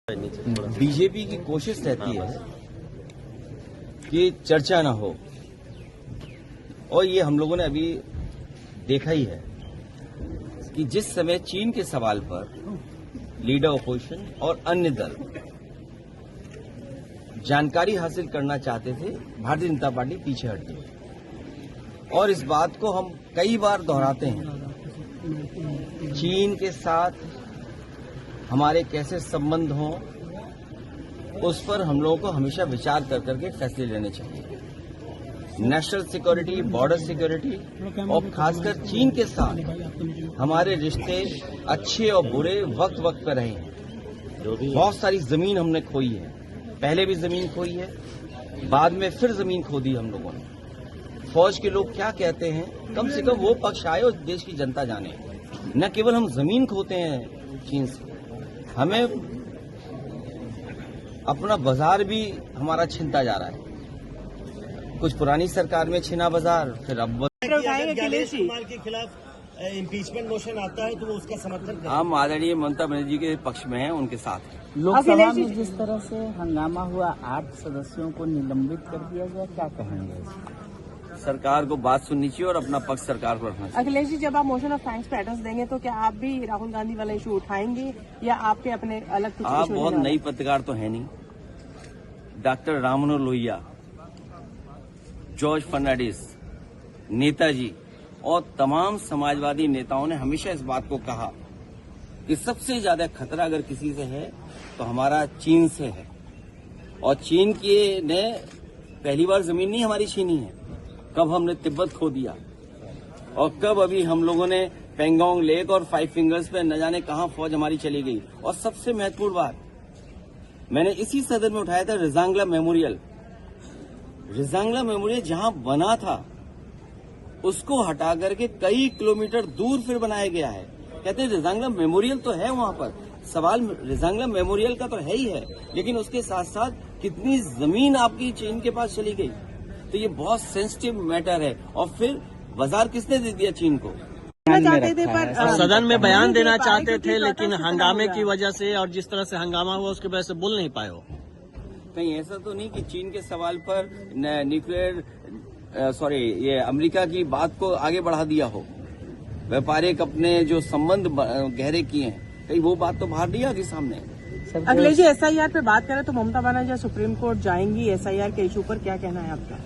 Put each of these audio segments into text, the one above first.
BJP की कोशिश रहती है कि चर्चा न हो, और ये हम लोगों ने अभी देखा ही है कि जिस समय चीन के सवाल पर लीडर ऑपोजिशन और अन्य दल जानकारी हासिल करना चाहते थे, भारतीय जनता पार्टी पीछे हट गई। और इस बात को हम कई बार दोहराते हैं, चीन के साथ हमारे कैसे संबंध हों उस पर हम लोगों को हमेशा विचार कर करके फैसले लेने चाहिए। नेशनल सिक्योरिटी, बॉर्डर सिक्योरिटी और खासकर चीन के साथ हमारे रिश्ते अच्छे और बुरे वक्त वक्त पर रहे हैं। बहुत सारी जमीन हमने खोई है, पहले भी जमीन खोई है, बाद में फिर जमीन खो दी हम लोगों ने। फौज के लोग क्या कहते हैं, कम से कम वो पक्ष आए और देश की जनता जाने। न केवल हम जमीन खोते हैं चीन से, हमें अपना बाजार भी हमारा छिनता जा रहा है। कुछ पुरानी सरकार में छिना बाजार, फिर अब अखिलेश कुमार के खिलाफ इम्पीचमेंट मोशन आता है तो वो उसका समर्थन करें। हम आदरणीय ममता बनर्जी के पक्ष में हैं, उनके साथ हैं। लोकसभा में जिस तरह से हंगामा हुआ, 8 सदस्यों को निलंबित कर दिया गया, क्या कहेंगे? सरकार को बात सुननी चाहिए और अपना पक्ष सरकार को रखना चाहिए। अखिलेश जी, जब आप मोशन ऑफ थैंक्स पे एड्रेस देंगे तो क्या आप भी राहुल गांधी वाला इशू उठाएंगे या आपके अपने अलग कुछ आप इशू? बहुत नई पत्रकार तो है नहीं। डॉक्टर राम मनोहर लोहिया, जॉर्ज फर्नांडिस, नेताजी और तमाम समाजवादी नेताओं ने हमेशा इस बात को कहा कि सबसे ज्यादा खतरा अगर किसी से है तो हमारा चीन से है। और चीन की ने पहली बार जमीन नहीं हमारी छीनी है। कब हमने तिब्बत खो दिया और कब अभी हम लोगों ने पेंगोंग लेक और 5 फिंगर्स पे न जाने कहां फौज हमारी चली गई। और सबसे महत्वपूर्ण बात मैंने इसी सदन में उठाया था, रिजांगला मेमोरियल। रिजांगला मेमोरियल जहां बना था उसको हटा करके कई किलोमीटर दूर फिर बनाया गया है। कहते हैं रिजांगला मेमोरियल तो है वहां पर, सवाल रिजांगला मेमोरियल का तो है ही है, लेकिन उसके साथ साथ कितनी जमीन आपकी चीन के पास चली गई। तो ये बहुत सेंसिटिव मैटर है। और फिर बाजार किसने दे दिया चीन को? सदन में बयान देना चाहते थे, लेकिन हंगामे की वजह से और जिस तरह से हंगामा हुआ उसकी वजह से बोल नहीं पाए हो। कहीं ऐसा तो नहीं कि चीन के सवाल पर न्यूक्लियर ये अमेरिका की बात को आगे बढ़ा दिया हो, व्यापारिक अपने जो संबंध गहरे किए हैं, कहीं वो बात तो बाहर नहीं आ गई सामने। अखिलेश जी, एसआईआर पे बात करें तो ममता बनर्जी सुप्रीम कोर्ट जाएंगी एसआईआर के इशू पर, क्या कहना है आपका?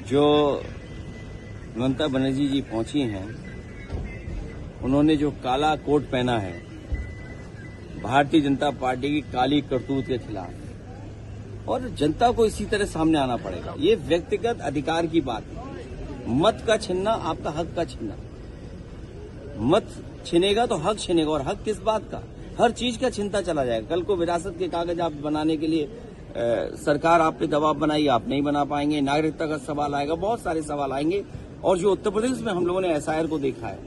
जो ममता बनर्जी जी पहुंची हैं, उन्होंने जो काला कोट पहना है भारतीय जनता पार्टी की काली करतूत के खिलाफ, और जनता को इसी तरह सामने आना पड़ेगा। ये व्यक्तिगत अधिकार की बात है। मत का छीनना आपका हक का छीनना। मत छीनेगा तो हक छीनेगा, और हक किस बात का? हर चीज का छीनता चला जाएगा। कल को विरासत के कागज आप बनाने के लिए सरकार आप पे दबाव बनाई, आप नहीं बना पाएंगे। नागरिकता का सवाल आएगा, बहुत सारे सवाल आएंगे। और जो उत्तर प्रदेश में हम लोगों ने एसआईआर को देखा है,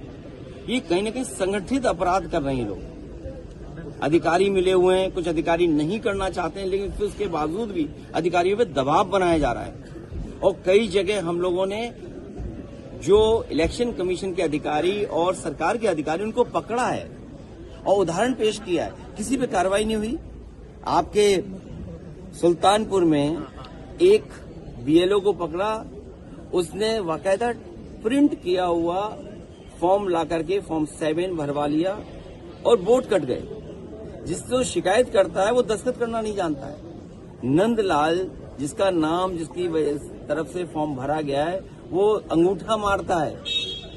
ये कहीं न कहीं संगठित अपराध कर रहे हैं लोग। अधिकारी मिले हुए हैं, कुछ अधिकारी नहीं करना चाहते हैं, लेकिन फिर उसके बावजूद भी अधिकारियों पे दबाव बनाया जा रहा है। और कई जगह हम लोगों ने जो इलेक्शन कमीशन के अधिकारी और सरकार के अधिकारी उनको पकड़ा है और उदाहरण पेश किया है, किसी पे कार्रवाई नहीं हुई। आपके सुल्तानपुर में एक बीएलओ को पकड़ा, उसने बाकायदा प्रिंट किया हुआ फॉर्म ला करके फॉर्म 7 भरवा लिया और वोट कट गए। जिसको शिकायत करता है वो दस्तखत करना नहीं जानता है। नंदलाल, जिसका नाम जिसकी तरफ से फॉर्म भरा गया है, वो अंगूठा मारता है।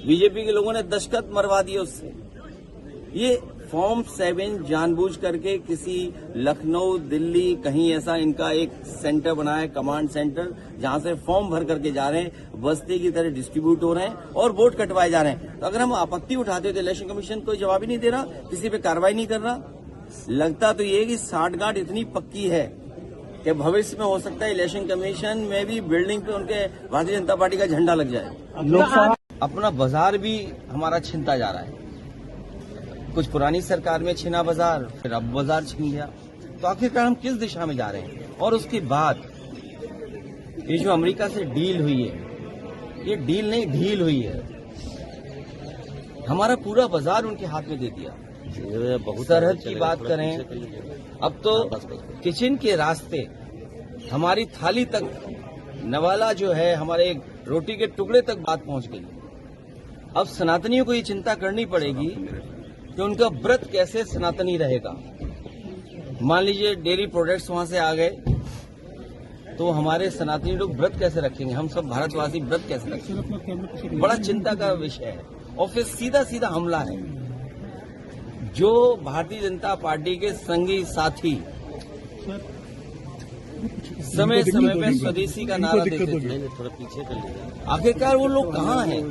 बीजेपी के लोगों ने दस्तखत मरवा दिए उससे। ये फॉर्म 7 जानबूझ करके किसी लखनऊ, दिल्ली, कहीं ऐसा इनका एक सेंटर बना है, कमांड सेंटर, जहां से फॉर्म भर करके जा रहे हैं, बस्ते की तरह डिस्ट्रीब्यूट हो रहे हैं और वोट कटवाए जा रहे हैं। तो अगर हम आपत्ति उठाते तो इलेक्शन कमीशन कोई जवाब ही नहीं दे रहा, किसी पे कार्रवाई नहीं कर रहा। लगता तो ये कि साठगांठ इतनी पक्की है कि भविष्य में हो सकता है इलेक्शन कमीशन में भी बिल्डिंग पे उनके भारतीय जनता पार्टी का झंडा लग जाए। लोकसभा अपना बाजार भी हमारा छिनता जा रहा है। कुछ पुरानी सरकार में छिना बाजार, फिर अब बाजार छिन गया। तो आखिरकार हम किस दिशा में जा रहे हैं? और उसके बाद ये जो अमेरिका से डील हुई है, ये डील नहीं ढील हुई है। हमारा पूरा बाजार उनके हाथ में दे दिया। सरहद की बात करें, अब तो किचन के रास्ते हमारी थाली तक नवाला जो है, हमारे रोटी के टुकड़े तक बात पहुंच गई। अब सनातनियों को ये चिंता करनी पड़ेगी कि उनका व्रत कैसे सनातनी रहेगा। मान लीजिए डेयरी प्रोडक्ट्स वहां से आ गए, तो हमारे सनातनी लोग व्रत कैसे रखेंगे, हम सब भारतवासी व्रत कैसे रखेंगे, बड़ा चिंता का विषय है। और फिर सीधा सीधा हमला है। जो भारतीय जनता पार्टी के संगी साथी समय समय में स्वदेशी का नारा देते थे, थोड़ा पीछे कर लीजिए। आखिरकार वो लोग कहाँ हैं?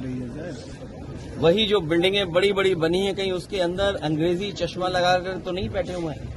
वही जो बिल्डिंगें बड़ी बड़ी बनी हैं, कहीं उसके अंदर अंग्रेजी चश्मा लगाकर तो नहीं बैठे हुए हैं।